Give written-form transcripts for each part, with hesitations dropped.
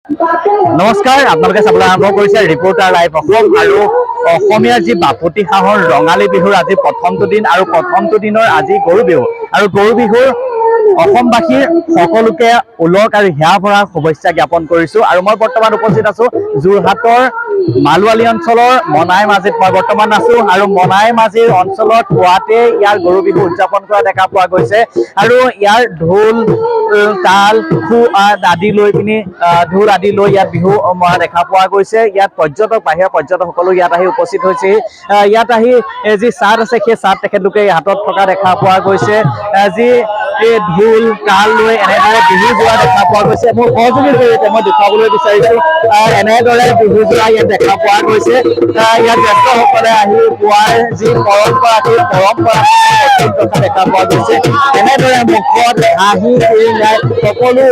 নমস্কাৰ, আপোনালোকে চাবলৈ আৰম্ভ কৰিছে ৰিপৰ্টাৰ লাইভ অসম আৰু অসমীয়াৰ যি বাপতি সাহোন ৰঙালী বিহুৰ আজি প্ৰথমটো দিন আৰু প্ৰথমটো দিনৰ আজি গৰু বিহু আৰু গৰু বিহুৰ অসমবাসীৰ সকলোকে উলক আৰু হিয়া ভৰা শুভেচ্ছা জ্ঞাপন কৰিছো। আৰু মই বৰ্তমান উপস্থিত আছো যোৰহাটৰ মালুৱালী অঞ্চলৰ মনাই মাঝিত মই বৰ্তমান আছো আৰু মনাই মাঝিৰ অঞ্চলত পুৱাতে ইয়াৰ গৰু বিহু উদযাপন কৰা দেখা পোৱা গৈছে আৰু ইয়াৰ ঢোল তাল খু আদি লৈ পিনি ঢোল আদি লৈ ইয়াত বিহু মৰা দেখা পোৱা গৈছে। ইয়াত পৰ্যটক বাহিৰৰ পৰ্যটকসকলো ইয়াত আহি উপস্থিত হৈছে। ইয়াত আহি যি চাট আছে সেই চাট তেখেতলোকে হাতত থকা দেখা পোৱা গৈছে। যি ঢোল তাল লৈ এনেদৰে বিহু যোৱা দেখা পোৱা গৈছে। মোৰ সহযোগীৰ জৰিয়তে মই দেখুৱাবলৈ বিচাৰিছো এনেদৰে বিহু যোৱা ইয়াত দেখা পোৱা গৈছে। ইয়াত জ্যেষ্ঠসকলে আহি পুৱাৰ যি পৰম্পৰা সেই পৰম্পৰা দেখা পোৱা গৈছে। এনেদৰে মুখত হাঁহি সকলো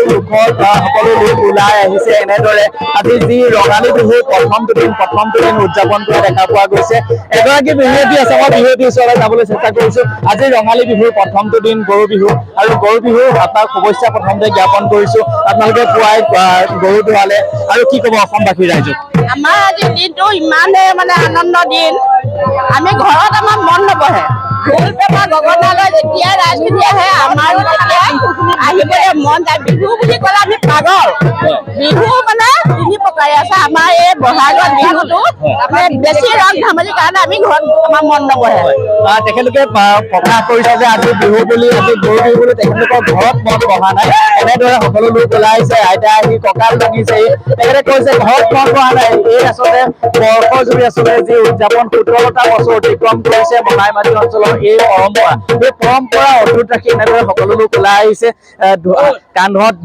লোক ওলাই আহিছে। এনেদৰে আজি যি ৰঙালী বিহুৰ প্ৰথমটো দিন উদযাপন কৰা দেখা পোৱা গৈছে। এগৰাকী বিহুৱতী আছে, মই বিহুৱতীৰ ওচৰলৈ যাবলৈ চেষ্টা কৰিছো। আজি ৰঙালী বিহুৰ প্ৰথমটো দিন গৰু বিহু আৰু গৰু বিহুৰ আপোনাক শুভেচ্ছা প্ৰথমতে জ্ঞাপন কৰিছো। আপোনালোকে পুৱাই গৰু ধোৱালে আৰু কি ক'ব অসমবাসী ৰাইজক? আমাৰ আজি দিনটো ইমানেই আনন্দ দিন, আমি ঘৰত আমাৰ মন নবহে। ঢোল পেঁপা গগনালৈ যেতিয়া ৰাইজখিনি আহে আমাৰ আহিবলৈ মন যায়। বিহু বুলি ক'লে আমি পাগল। বিহু তিনি প্ৰকাৰে আছে। আমাৰ এই বহাগৰ বিহুটো বেছি ৰং ধেমালিৰ কাৰণে আমি ঘৰত আমাৰ মন নবহে। তেখেতলোকে প্ৰকাশ কৰিছে যে আজি বিহু বুলি, আজি গৰু বিহু বুলি তেখেতলোকৰ ঘৰত মন বহা নাই। এনেদৰে সকলো লোক ওলাই আহিছে, আইতা আহি কঁকাল ভাঙিছে। তেখেতে কৈছে ঘৰত মন বহা নাই। এই আচলতে বৰ্ষৰ জুৰি আচলতে যি উদযাপন 17টা বছৰ অতিক্ৰম কৰিছে মনাই মাঝি অঞ্চলৰ এই পৰম্পৰা অটুট ৰাখি এনেদৰে সকলো লোক ওলাই আহিছে। কান্ধত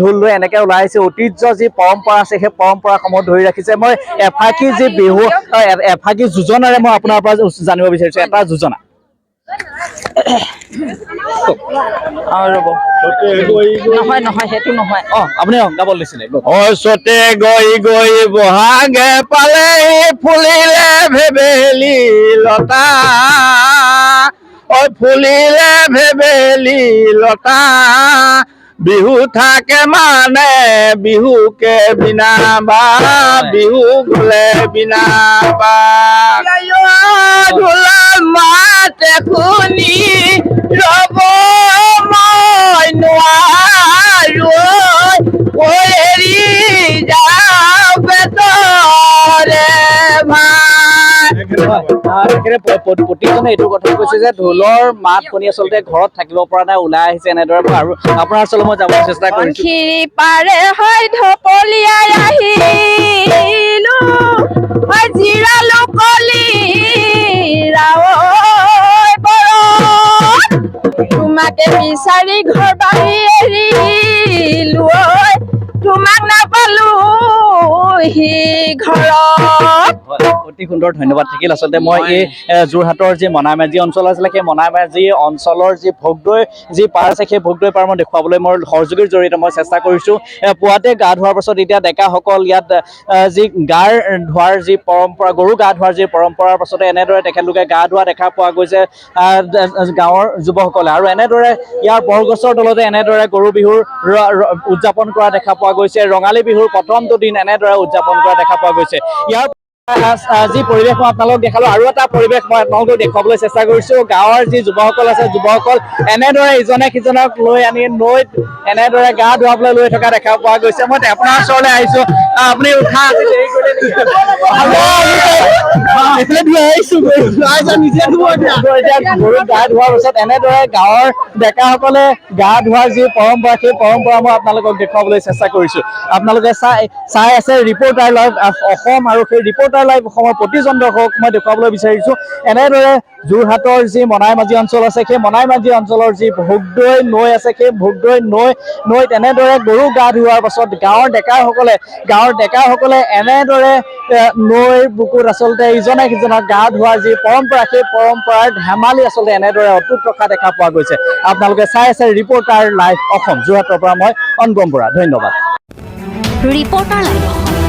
ঢোল লৈ এনেকে ওলাই আহিছে। ঐতিহ্য যি পৰম্পৰা আছে সেই পৰম্পৰাসমূহ ধৰি ৰাখিছে। মই এফাকি যি বিহু এফাকি যোজনাৰে মই আপোনাৰ পৰা জানিব বিচাৰিছো এটা যোজনা। নহয় সেইটো নহয়। আপুনি গাব লৈছিলে। অচতে গৈ গৈ বহাগে পালে ফুলিলে ভেবেলি লতা, ফুলিলে ভেবেলি লতা, বিহু থাকে মানে বিহুকে বিনা বা বিহু গলে বিনা বা ঢোলৰ মাতে শুনি ৰব মই নোৱাৰো, এৰি যাওঁ বেতৰে প্ৰতিজনে এইটো কথা কৈছে যে ঢোলৰ মাত শুনি আচলতে ঘৰত থাকিব পৰা নাই, ওলাই আহিছে এনেদৰে। আৰু আপোনাৰ ওচৰলৈ মই যাবলৈ চেষ্টা কৰিছো। পাৰে হয় ঢপলিয়াই আহিলো, জিৰালো কলি তোমাকে বিচাৰি ঘৰ বাৰী এৰিলো, তোমাক নাপালো সি ঘৰত। অতি সুন্দৰ, ধন্যবাদ থাকিল। আচলতে মই এই যোৰহাটৰ যি মনাই মাঝি অঞ্চল আছিলে সেই মনাই মাঝি অঞ্চলৰ যি ভোগদৈ যি পাৰ আছে সেই ভোগদৈ পাৰ মই দেখুৱাবলৈ মই সহযোগীৰ জৰিয়তে মই চেষ্টা কৰিছো। পুৱাতে গা ধোৱাৰ পাছত এতিয়া ডেকাসকল ইয়াত যি গাৰ ধোৱাৰ যি পৰম্পৰা, গৰু গা ধোৱাৰ যি পৰম্পৰাৰ পাছতে এনেদৰে তেখেতলোকে গা ধোৱা দেখা পোৱা গৈছে গাঁৱৰ যুৱকসকলে। আৰু এনেদৰে ইয়াৰ বৰগছৰ তলতে এনেদৰে গৰু বিহুৰ উদযাপন কৰা দেখা পোৱা গৈছে। ৰঙালী বিহুৰ প্ৰথমটো দিন এনেদৰে উদযাপন কৰা দেখা পোৱা গৈছে। ইয়াৰ যি পৰিৱেশ মই আপোনালোকক দেখালো, আৰু এটা পৰিৱেশ মই আপোনালোকক দেখুৱাবলৈ চেষ্টা কৰিছো। গাঁৱৰ যি যুৱকসকল আছে, যুৱকসকল এনেদৰে ইজনে সিজনক লৈ আনি নৈত এনেদৰে গা ধুৱাবলৈ লৈ থকা দেখা পোৱা গৈছে। মই আপোনাৰ ওচৰলৈ আহিছো, আপুনি উঠা আছিল গা ধোৱাৰ পিছত এনেদৰে গাঁৱৰ ডেকাসকলে গা ধোৱাৰ যি পৰম্পৰা সেই পৰম্পৰা মই আপোনালোকক দেখুৱাবলৈ চেষ্টা কৰিছো। আপোনালোকে চাই আছে ৰিপৰ্টাৰ লাইভ অসম, আৰু সেই ৰিপৰ্টাৰ লাইভ অসমৰ প্ৰতিজন দৰ্শকক মই দেখুৱাবলৈ বিচাৰিছো এনেদৰে যোৰহাটৰ যি মনাই মাঝি অঞ্চল আছে সেই মনাই মাঝি অঞ্চলৰ যি ভোগদৈ নৈ আছে সেই ভোগদৈ নৈত এনেদৰে গৰু গা ধোৱাৰ পাছত গাঁৱৰ ডেকাসকলে এনেদৰে নৈৰ বুকুত আচলতে ইজনে সিজনক গা ধোৱাৰ যি পৰম্পৰা সেই পৰম্পৰাৰ ধেমালি আচলতে এনেদৰে অটুট ৰখা দেখা পোৱা গৈছে। আপোনালোকে চাই আছে ৰিপৰ্টাৰ লাইভ অসম, যোৰহাটৰ পৰা মই অনুপম বৰা। ধন্যবাদ। Reporter live Assam.